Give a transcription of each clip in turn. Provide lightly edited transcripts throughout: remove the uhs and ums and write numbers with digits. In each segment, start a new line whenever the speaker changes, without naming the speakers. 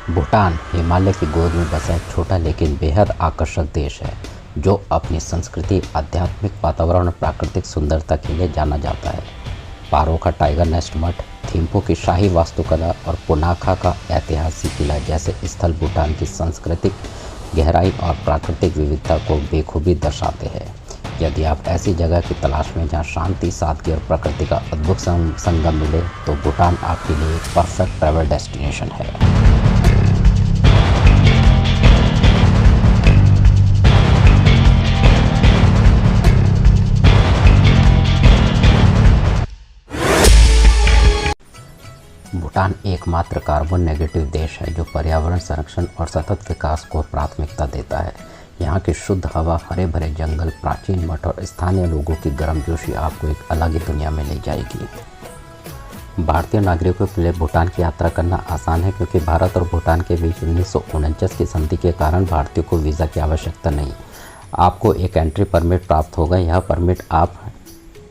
भूटान हिमालय की गोद में बसा एक छोटा लेकिन बेहद आकर्षक देश है जो अपनी संस्कृति, आध्यात्मिक वातावरण और प्राकृतिक सुंदरता के लिए जाना जाता है। पारो का टाइगर नेस्ट मठ, थिम्पू की शाही वास्तुकला और पुनाखा का ऐतिहासिक किला जैसे स्थल भूटान की सांस्कृतिक गहराई और प्राकृतिक विविधता को बेखूबी दर्शाते हैं। यदि आप ऐसी जगह की तलाश में जहां शांति, सादगी और प्रकृति का अद्भुत संगम मिले तो भूटान आपके लिए एक परफेक्ट ट्रैवल डेस्टिनेशन है। भूटान एकमात्र कार्बन नेगेटिव देश है जो पर्यावरण संरक्षण और सतत विकास को प्राथमिकता देता है। यहाँ की शुद्ध हवा, हरे भरे जंगल, प्राचीन मठ और स्थानीय लोगों की गर्मजोशी आपको एक अलग ही दुनिया में ले जाएगी। भारतीय नागरिकों के लिए भूटान की यात्रा करना आसान है क्योंकि भारत और भूटान के बीच 1949 की संधि के कारण भारतीयों को वीज़ा की आवश्यकता नहीं। आपको एक एंट्री परमिट प्राप्त होगा। यह परमिट आप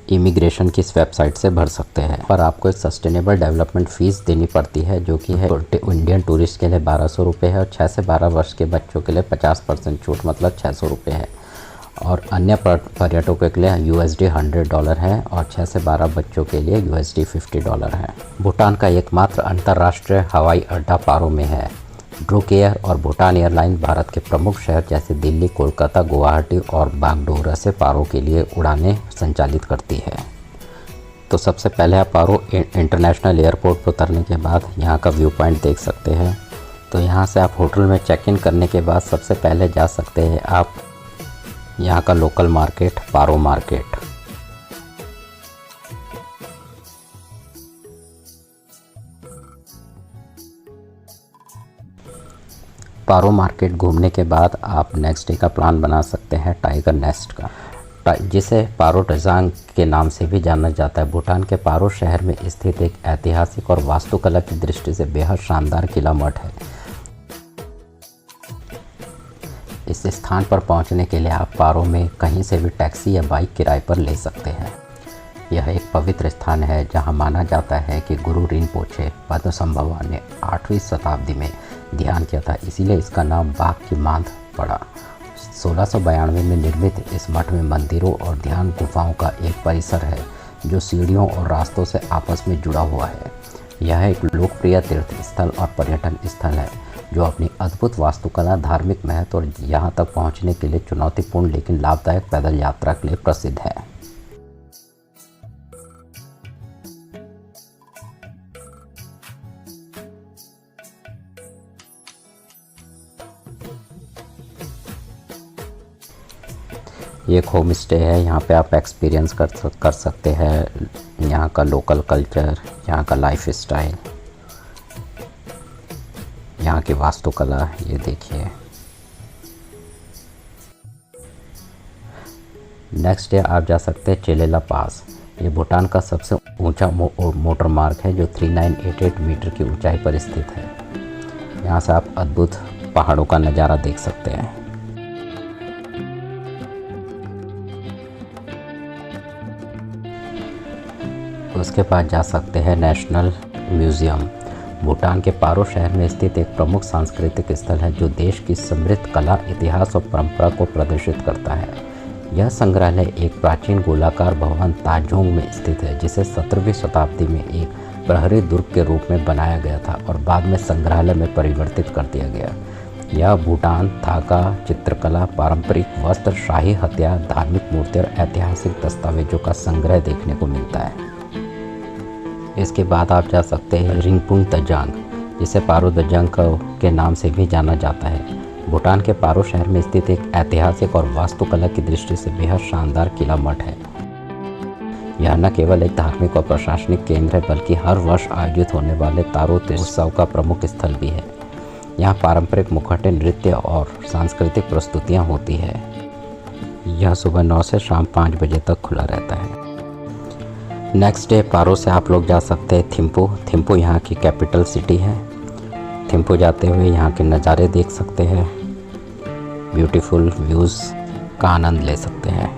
इमिग्रेशन की इस वेबसाइट से भर सकते हैं, पर आपको एक सस्टेनेबल डेवलपमेंट फ़ीस देनी पड़ती है जो कि है इंडियन टूरिस्ट के लिए 1200 रुपये है और 6 से 12 वर्ष के बच्चों के लिए 50% छूट मतलब 600 रुपये है, और अन्य पर्यटकों के लिए USD $100 है और 6 से 12 बच्चों के लिए USD $50 है। भूटान का एकमात्र अंतर्राष्ट्रीय हवाई अड्डा पारो में है। ड्रूक एयर और भूटान एयरलाइन भारत के प्रमुख शहर जैसे दिल्ली, कोलकाता, गुवाहाटी और बागडोगरा से पारो के लिए उड़ानें संचालित करती है। तो सबसे पहले आप पारो इंटरनेशनल एयरपोर्ट पर उतरने के बाद यहाँ का व्यू पॉइंट देख सकते हैं। तो यहाँ से आप होटल में चेक इन करने के बाद सबसे पहले जा सकते हैं आप यहाँ का लोकल मार्केट, पारो मार्केट। पारो मार्केट घूमने के बाद आप नेक्स्ट डे का प्लान बना सकते हैं टाइगर नेस्ट का, जिसे पारो टजांग के नाम से भी जाना जाता है। भूटान के पारो शहर में स्थित एक ऐतिहासिक और वास्तुकला की दृष्टि से बेहद शानदार किला मठ है। इस स्थान पर पहुंचने के लिए आप पारो में कहीं से भी टैक्सी या बाइक किराए पर ले सकते हैं। यह एक पवित्र स्थान है जहां माना जाता है कि गुरु रिनपोचे पद्मसंभवा ने 8वीं शताब्दी में ध्यान किया था, इसीलिए इसका नाम बाघ की मांद पड़ा। 1692 में निर्मित इस मठ में मंदिरों और ध्यान गुफाओं का एक परिसर है जो सीढ़ियों और रास्तों से आपस में जुड़ा हुआ है। यह एक लोकप्रिय तीर्थ स्थल और पर्यटन स्थल है जो अपनी अद्भुत वास्तुकला, धार्मिक महत्व और यहाँ तक पहुँचने के लिए चुनौतीपूर्ण लेकिन लाभदायक पैदल यात्रा के लिए प्रसिद्ध है। ये एक होम स्टे है, यहाँ पे आप एक्सपीरियंस कर सकते हैं यहाँ का लोकल कल्चर, यहाँ का लाइफ स्टाइल, यहाँ की वास्तुकला। ये देखिए। नेक्स्ट डे आप जा सकते हैं चेलेला पास। ये भूटान का सबसे ऊंचा मोटर मार्ग है जो 3988 मीटर की ऊंचाई पर स्थित है। यहाँ से आप अद्भुत पहाड़ों का नज़ारा देख सकते हैं। उसके बाद जा सकते हैं नेशनल म्यूज़ियम। भूटान के पारो शहर में स्थित एक प्रमुख सांस्कृतिक स्थल है जो देश की समृद्ध कला, इतिहास और परंपरा को प्रदर्शित करता है। यह संग्रहालय एक प्राचीन गोलाकार भवन ताजोंग में स्थित है जिसे 17वीं शताब्दी में एक प्रहरी दुर्ग के रूप में बनाया गया था और बाद में संग्रहालय में परिवर्तित कर दिया गया। यह भूटान, थाका, चित्रकला, पारंपरिक वस्त्र, शाही हथियार, धार्मिक मूर्ति और ऐतिहासिक दस्तावेजों का संग्रह देखने को मिलता है। इसके बाद आप जा सकते हैं रिंगपुंग तजांग, जिसे पारो तजांग के नाम से भी जाना जाता है। भूटान के पारो शहर में स्थित एक ऐतिहासिक और वास्तुकला की दृष्टि से बेहद शानदार किला मठ है। यह न केवल एक धार्मिक और प्रशासनिक केंद्र है बल्कि हर वर्ष आयोजित होने वाले तारो उत्सव का प्रमुख स्थल भी है। यहाँ पारंपरिक मुखौटे, नृत्य और सांस्कृतिक प्रस्तुतियाँ होती है। यह सुबह 9 से शाम 5 बजे तक खुला रहता है। नेक्स्ट डे पारो से आप लोग जा सकते हैं थिम्पू। थिम्पू यहाँ की कैपिटल सिटी है। थिम्पू जाते हुए यहाँ के नज़ारे देख सकते हैं, ब्यूटीफुल व्यूज़ का आनंद ले सकते हैं।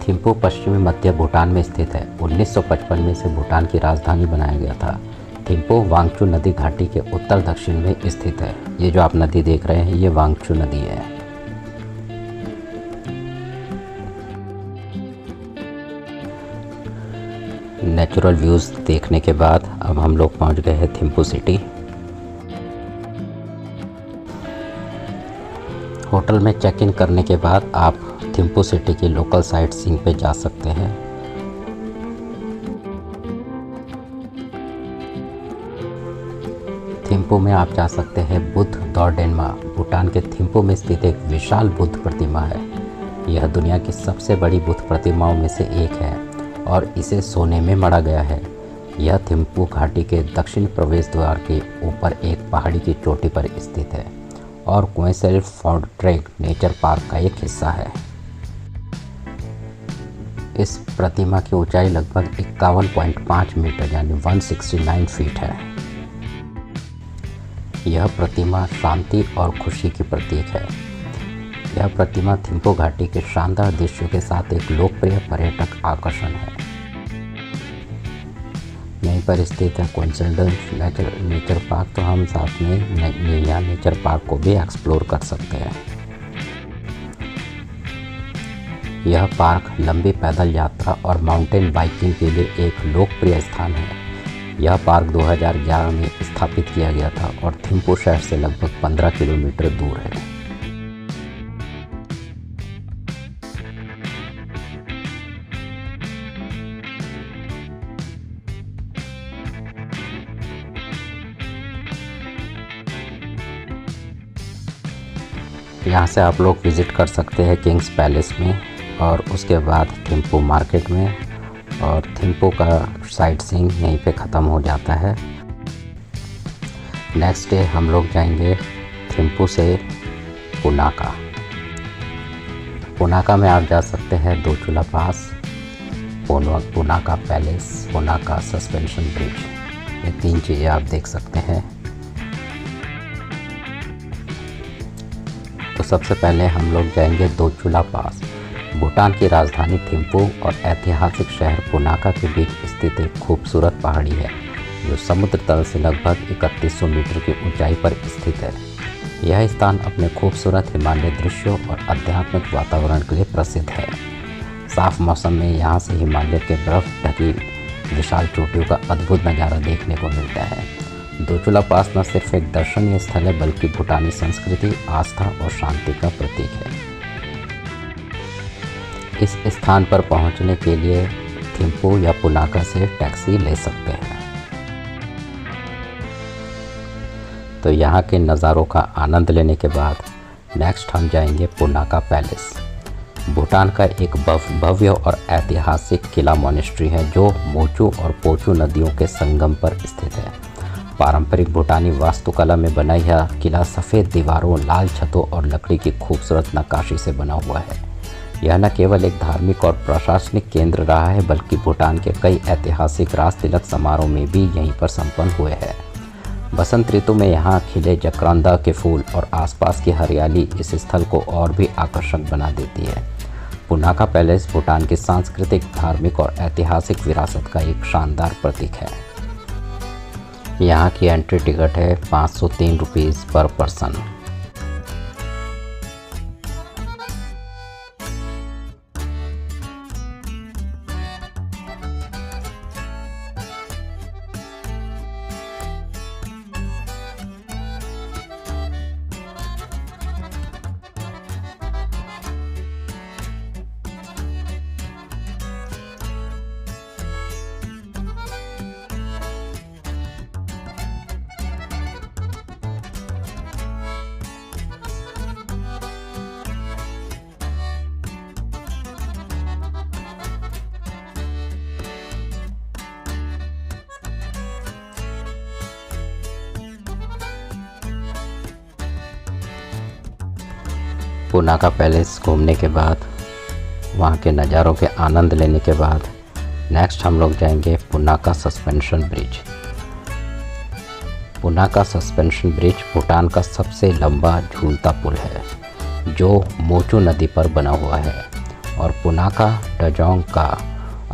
थिम्पू पश्चिमी मध्य भूटान में स्थित है। 1955 में इसे भूटान की राजधानी बनाया गया था। थिम्पू वांगचू नदी घाटी के उत्तर दक्षिण में स्थित है। ये जो आप नदी देख रहे हैं ये वांगचू नदी है। नेचुरल व्यूज़ देखने के बाद अब हम लोग पहुंच गए हैं थिम्पू सिटी। होटल में चेक इन करने के बाद आप थिम्पू सिटी की लोकल साइट सीइंग पे जा सकते हैं। थिम्पू में आप जा सकते हैं बुद्ध दौरडेनमा। भूटान के थिम्पू में स्थित एक विशाल बुद्ध प्रतिमा है। यह दुनिया की सबसे बड़ी बुद्ध प्रतिमाओं में से एक है और इसे सोने में मढ़ा गया है। यह थिम्पू घाटी के दक्षिण प्रवेश द्वार के ऊपर एक पहाड़ी की चोटी पर स्थित है और क्वेसेल फोर्ट्रेक नेचर पार्क का एक हिस्सा है। इस प्रतिमा की ऊंचाई लगभग 51.5 मीटर यानी 169 फीट है। यह प्रतिमा शांति और खुशी की प्रतीक है। यह प्रतिमा थिम्पू घाटी के शानदार दृश्यों के साथ एक लोकप्रिय पर्यटक आकर्षण है। यहीं पर स्थित है क्वेसेल नेचर पार्क, तो हम साथ में नीलिया नेचर पार्क को भी एक्सप्लोर कर सकते हैं। यह पार्क लंबी पैदल यात्रा और माउंटेन बाइकिंग के लिए एक लोकप्रिय स्थान है। यह पार्क 2011 में स्थापित किया गया था और थिम्पू शहर से लगभग 15 किलोमीटर दूर है। यहाँ से आप लोग विज़िट कर सकते हैं किंग्स पैलेस में और उसके बाद थिम्पू मार्केट में, और थिम्पू का साइट सीइंग यहीं पे ख़त्म हो जाता है। नेक्स्ट डे हम लोग जाएंगे थिम्पू से पुनाका। पुनाका में आप जा सकते हैं दो चूल्हा पास, पुनाका पैलेस, पुनाका सस्पेंशन ब्रिज। ये 3 चीज़ें आप देख सकते हैं। तो सबसे पहले हम लोग जाएंगे दो चूल्हा पास। भूटान की राजधानी थिम्पू और ऐतिहासिक शहर पुनाका के बीच स्थित एक खूबसूरत पहाड़ी है जो समुद्र तल से लगभग 3100 मीटर की ऊंचाई पर स्थित है। यह स्थान अपने खूबसूरत हिमालय दृश्यों और आध्यात्मिक वातावरण के लिए प्रसिद्ध है। साफ मौसम में यहाँ से हिमालय के बर्फ ढकी विशाल चोटियों का अद्भुत नज़ारा देखने को मिलता है। दो चूल्हा पास न सिर्फ एक दर्शनीय स्थल है बल्कि भूटानी संस्कृति, आस्था और शांति का प्रतीक है। इस स्थान पर पहुंचने के लिए थिम्पू या पुनाका से टैक्सी ले सकते हैं। तो यहाँ के नज़ारों का आनंद लेने के बाद नेक्स्ट हम जाएंगे पुनाका पैलेस। भूटान का एक भव्य और ऐतिहासिक किला मॉनेस्ट्री है जो मोचू और पोचू नदियों के संगम पर स्थित है। पारंपरिक भूटानी वास्तुकला में बना यह किला सफ़ेद दीवारों, लाल छतों और लकड़ी की खूबसूरत नक्काशी से बना हुआ है। यह न केवल एक धार्मिक और प्रशासनिक केंद्र रहा है बल्कि भूटान के कई ऐतिहासिक राज तिलक समारोह में भी यहीं पर संपन्न हुए हैं। बसंत ऋतु में यहाँ खिले जकरांदा के फूल और आसपास की हरियाली इस स्थल को और भी आकर्षक बना देती है। पुनाका पैलेस भूटान की सांस्कृतिक, धार्मिक और ऐतिहासिक विरासत का एक शानदार प्रतीक है। यहाँ की एंट्री टिकट है 503 रुपीज़ पर पर्सन। पुनाका पैलेस घूमने के बाद, वहाँ के नज़ारों के आनंद लेने के बाद नेक्स्ट हम लोग जाएंगे Punakha suspension bridge. Punakha suspension bridge Bhutan का सबसे लंबा झूलता पुल है जो मोचू नदी पर बना हुआ है और पुनाका डजोंग का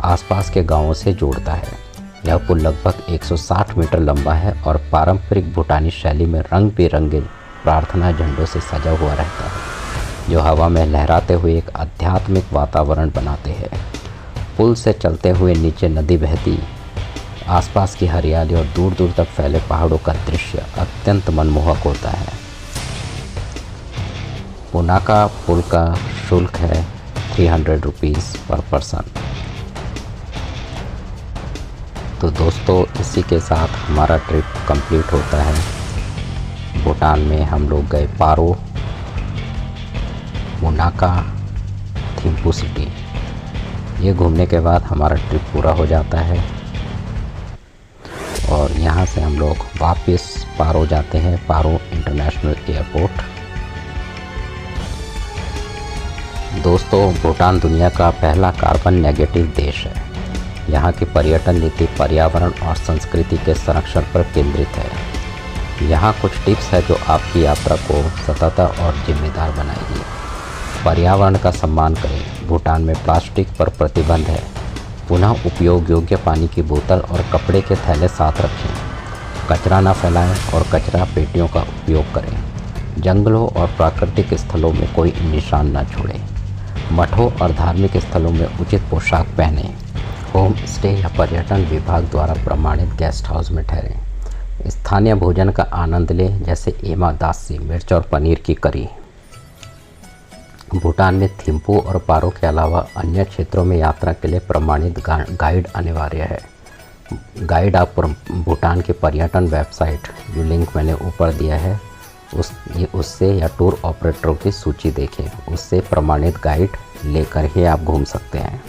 आसपास के गांवों से जोड़ता है। यह पुल लगभग 160 मीटर लंबा है और पारंपरिक भूटानी शैली में रंग बिरंगे प्रार्थना झंडों से सजा हुआ रहता है, जो हवा में लहराते हुए एक आध्यात्मिक वातावरण बनाते हैं। पुल से चलते हुए नीचे नदी बहती, आसपास की हरियाली और दूर दूर तक फैले पहाड़ों का दृश्य अत्यंत मनमोहक होता है। पुनाका पुल का शुल्क है 300 रुपीज़ पर पर्सन। तो दोस्तों, इसी के साथ हमारा ट्रिप कंप्लीट होता है। भूटान में हम लोग गए पारो, पुनाका, थिम्पू सिटी। ये घूमने के बाद हमारा ट्रिप पूरा हो जाता है और यहाँ से हम लोग वापस पारो जाते हैं, पारो इंटरनेशनल एयरपोर्ट। दोस्तों, भूटान दुनिया का पहला कार्बन नेगेटिव देश है। यहाँ की पर्यटन नीति पर्यावरण और संस्कृति के संरक्षण पर केंद्रित है। यहाँ कुछ टिप्स है जो आपकी यात्रा को सतत और जिम्मेदार बनाएगी। पर्यावरण का सम्मान करें। भूटान में प्लास्टिक पर प्रतिबंध है। पुनः उपयोग योग्य पानी की बोतल और कपड़े के थैले साथ रखें। कचरा न फैलाएं और कचरा पेटियों का उपयोग करें। जंगलों और प्राकृतिक स्थलों में कोई निशान न छोड़ें। मठों और धार्मिक स्थलों में उचित पोशाक पहनें। होम स्टे या पर्यटन विभाग द्वारा प्रमाणित गेस्ट हाउस में ठहरें। स्थानीय भोजन का आनंद लें, जैसे एमा दासी, मिर्च और पनीर की करी। भूटान में थिम्पू और पारो के अलावा अन्य क्षेत्रों में यात्रा के लिए प्रमाणित गाइड अनिवार्य है। गाइड आप भूटान के पर्यटन वेबसाइट, जो लिंक मैंने ऊपर दिया है, उससे या टूर ऑपरेटरों की सूची देखें। उससे प्रमाणित गाइड लेकर ही आप घूम सकते हैं।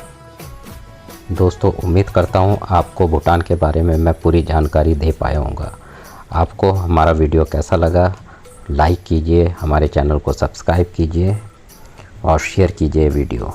दोस्तों, उम्मीद करता हूँ आपको भूटान के बारे में मैं पूरी जानकारी दे पाया हूँगा। आपको हमारा वीडियो कैसा लगा, लाइक कीजिए, हमारे चैनल को सब्सक्राइब कीजिए और शेयर कीजिए वीडियो।